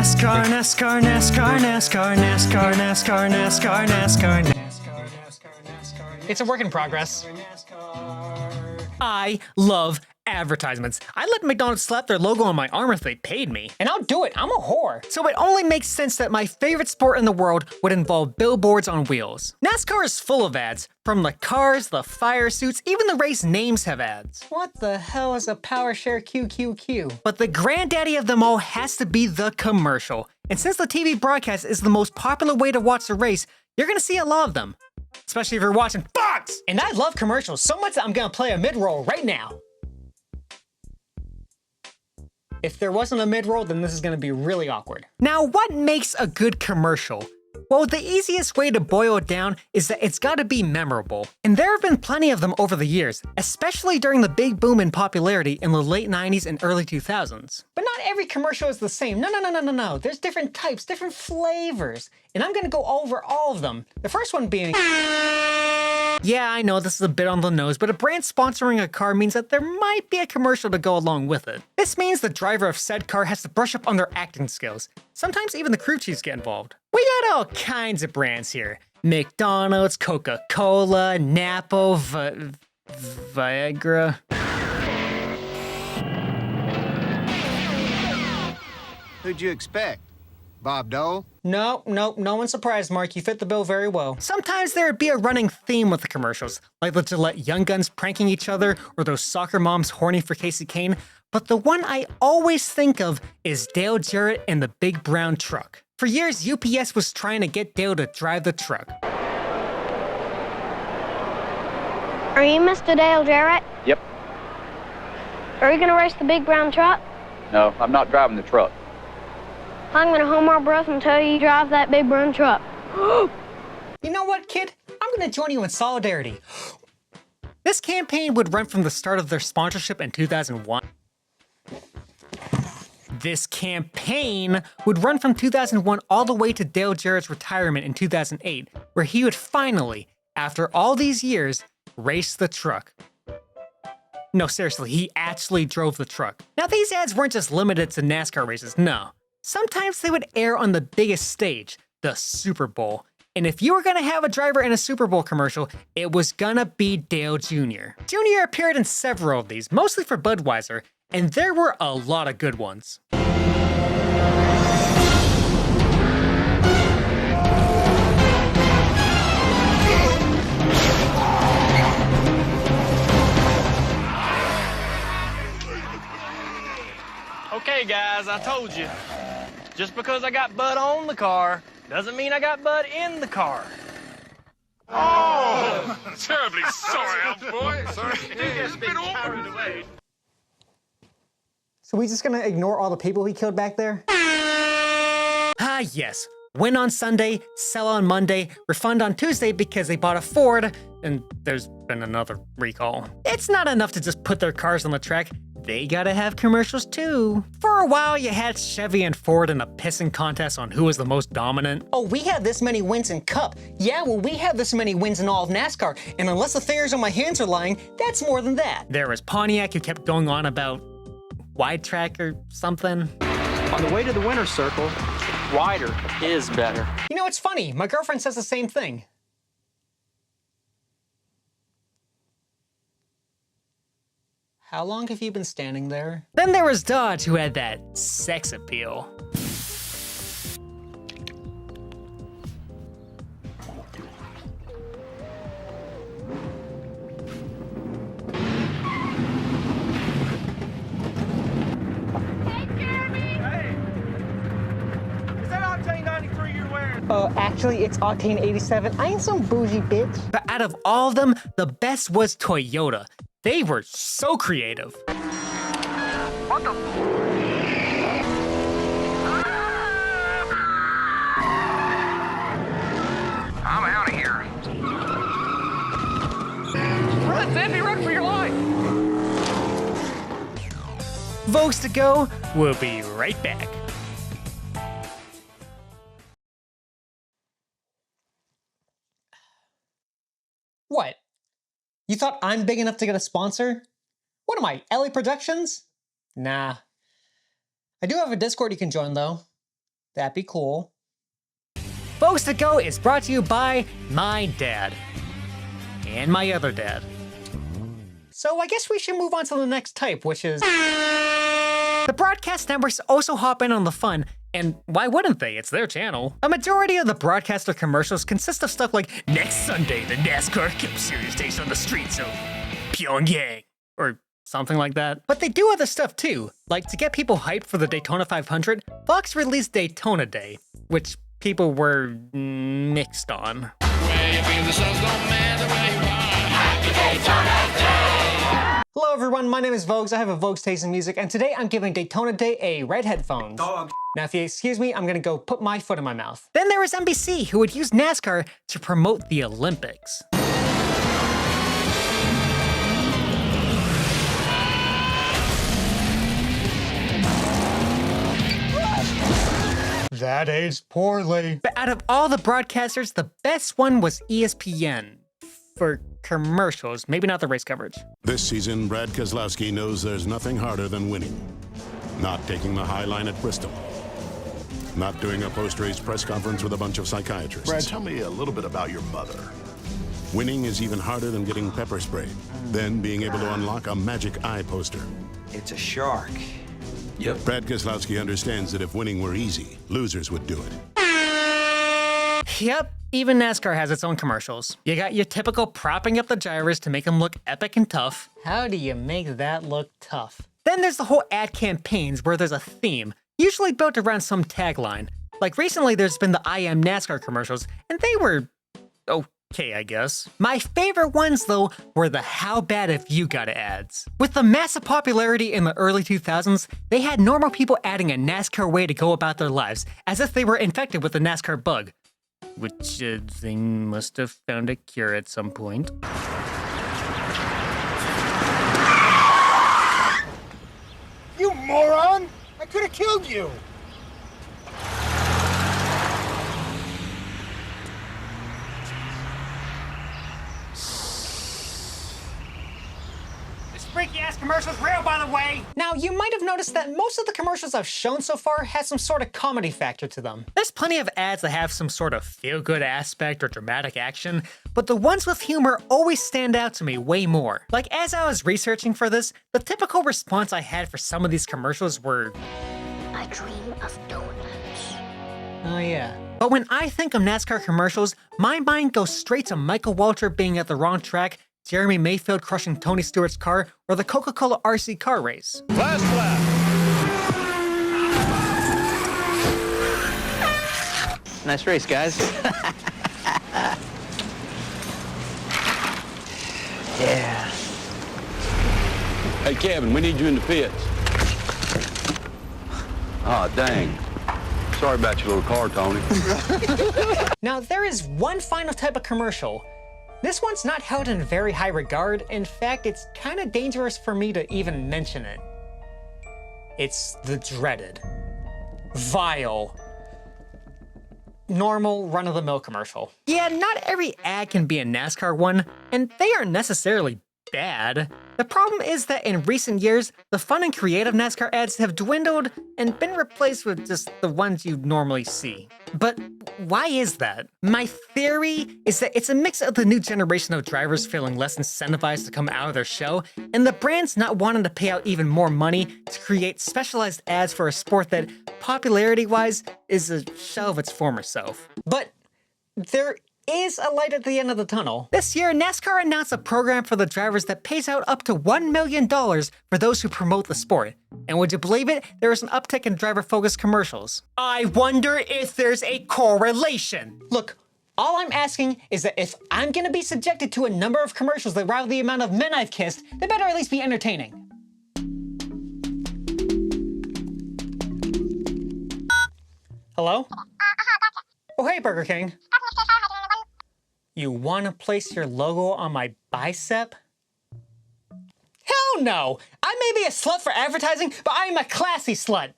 Nascar, NASCAR, NASCAR, NASCAR, NASCAR, NASCAR, NASCAR, NASCAR, NASCAR, NASCAR. It's a work in progress. I love advertisements. I let McDonald's slap their logo on my arm if they paid me. And I'll do it, I'm a whore. So it only makes sense that my favorite sport in the world would involve billboards on wheels. NASCAR is full of ads. From the cars, the fire suits, even the race names have ads. What the hell is a PowerShare QQQ? But the granddaddy of them all has to be the commercial. And since the TV broadcast is the most popular way to watch the race, you're gonna see a lot of them. Especially if you're watching Fox! And I love commercials so much that I'm gonna play a mid-roll right now. If there wasn't a mid-roll, then this is gonna be really awkward. Now, what makes a good commercial? Well, the easiest way to boil it down is that it's gotta be memorable. And there have been plenty of them over the years, especially during the big boom in popularity in the late 90s and early 2000s. But not every commercial is the same. No. There's different types, different flavors. And I'm gonna go over all of them. The first one being... Yeah, I know this is a bit on the nose, but a brand sponsoring a car means that there might be a commercial to go along with it. This means the driver of said car has to brush up on their acting skills. Sometimes even the crew chiefs get involved. We got all kinds of brands here. McDonald's, Coca-Cola, Napa, Viagra. Who'd you expect? Bob Dole? No one's surprised, Mark. You fit the bill very well. Sometimes there would be a running theme with the commercials, like the Gillette Young Guns pranking each other, or those soccer moms horny for Casey Kane. But the one I always think of is Dale Jarrett and the big brown truck. For years, UPS was trying to get Dale to drive the truck. Are you Mr. Dale Jarrett? Yep. Are you gonna race the big brown truck? No, I'm not driving the truck. I'm gonna hold my breath until you drive that big brown truck. You know what, kid? I'm gonna join you in solidarity. This campaign would run from the start of their sponsorship in 2001. This campaign would run from 2001 all the way to Dale Jarrett's retirement in 2008, where he would finally, after all these years, race the truck. No, seriously, he actually drove the truck. Now, these ads weren't just limited to NASCAR races, no. Sometimes they would air on the biggest stage, the Super Bowl. And if you were gonna have a driver in a Super Bowl commercial, it was gonna be Dale Jr. Jr. appeared in several of these, mostly for Budweiser, and there were a lot of good ones. Okay, guys, I told you. Just because I got Bud on the car doesn't mean I got Bud in the car. Oh, terribly sorry, old boy. Sorry. It's been carried away. So we just gonna ignore all the people he killed back there? Ah, yes. Win on Sunday, sell on Monday, refund on Tuesday because they bought a Ford, and there's been another recall. It's not enough to just put their cars on the track. They gotta have commercials too. For a while, you had Chevy and Ford in a pissing contest on who was the most dominant. Oh, we have this many wins in Cup. Yeah, well, we have this many wins in all of NASCAR, and unless the fingers on my hands are lying, that's more than that. There was Pontiac who kept going on about wide track or something. On the way to the winner's circle, wider is better. You know, it's funny. My girlfriend says the same thing. How long have you been standing there? Then there was Dodge, who had that sex appeal. Actually, it's Octane 87. I ain't some bougie bitch. But out of all of them, the best was Toyota. They were so creative. What the? I'm out of here. Run, Sandy, run for your life! Voegs to go. We'll be right back. What? You thought I'm big enough to get a sponsor? What am I, LA Productions? Nah. I do have a Discord you can join though. That'd be cool. Voegs to Go is brought to you by my dad. And my other dad. So I guess we should move on to the next type, which is... The broadcast networks also hop in on the fun, and why wouldn't they? It's their channel. A majority of the broadcaster commercials consist of stuff like, next Sunday, the NASCAR Cup Series takes on the streets of Pyongyang, or something like that. But they do other stuff too, like to get people hyped for the Daytona 500, Fox released Daytona Day, which people were mixed on. Hello everyone, my name is Voegs, I have a Voegs taste in music, and today I'm giving Daytona Day a red headphones. Dog. Now if you excuse me, I'm gonna go put my foot in my mouth. Then there was NBC, who would use NASCAR to promote the Olympics. That aged poorly. But out of all the broadcasters, the best one was ESPN. For commercials, maybe not the race coverage. This season, Brad Keselowski knows there's nothing harder than winning. Not taking the high line at Bristol. Not doing a post-race press conference with a bunch of psychiatrists. Brad, tell me a little bit about your mother. Winning is even harder than getting pepper sprayed. Then being able to unlock a magic eye poster. It's a shark. Yep. Brad Keselowski understands that if winning were easy, losers would do it. Yep, even NASCAR has its own commercials. You got your typical propping up the gyros to make them look epic and tough. How do you make that look tough? Then there's the whole ad campaigns where there's a theme, usually built around some tagline. Like recently there's been the I Am NASCAR commercials, and they were okay, I guess. My favorite ones, though, were the How Bad If You Got It ads. With the massive popularity in the early 2000s, they had normal people adding a NASCAR way to go about their lives, as if they were infected with the NASCAR bug. Which they must have found a cure at some point. You moron! I could have killed you! Freaky-ass commercials real, by the way! Now, you might have noticed that most of the commercials I've shown so far has some sort of comedy factor to them. There's plenty of ads that have some sort of feel-good aspect or dramatic action, but the ones with humor always stand out to me way more. Like, as I was researching for this, the typical response I had for some of these commercials were... I dream of donuts. Oh yeah. But when I think of NASCAR commercials, my mind goes straight to Michael Walter being at the wrong track, Jeremy Mayfield crushing Tony Stewart's car, or the Coca-Cola RC car race. Last lap. Nice race, guys. Yeah. Hey, Kevin, we need you in the pits. Oh, dang. Sorry about your little car, Tony. Now, there is one final type of commercial. This one's not held in very high regard. In fact, it's kind of dangerous for me to even mention it. It's the dreaded, vile, normal run-of-the-mill commercial. Yeah, not every ad can be a NASCAR one, and they aren't necessarily bad. The problem is that in recent years, the fun and creative NASCAR ads have dwindled and been replaced with just the ones you normally see. But why is that? My theory is that it's a mix of the new generation of drivers feeling less incentivized to come out of their show, and the brands not wanting to pay out even more money to create specialized ads for a sport that, popularity-wise, is a shell of its former self. But there is a light at the end of the tunnel. This year, NASCAR announced a program for the drivers that pays out up to $1 million for those who promote the sport. And would you believe it? There is an uptick in driver-focused commercials. I wonder if there's a correlation. Look, all I'm asking is that if I'm gonna be subjected to a number of commercials that rival the amount of men I've kissed, they better at least be entertaining. Hello? Oh, hey, Burger King. You want to place your logo on my bicep? Hell no! I may be a slut for advertising, but I am a classy slut.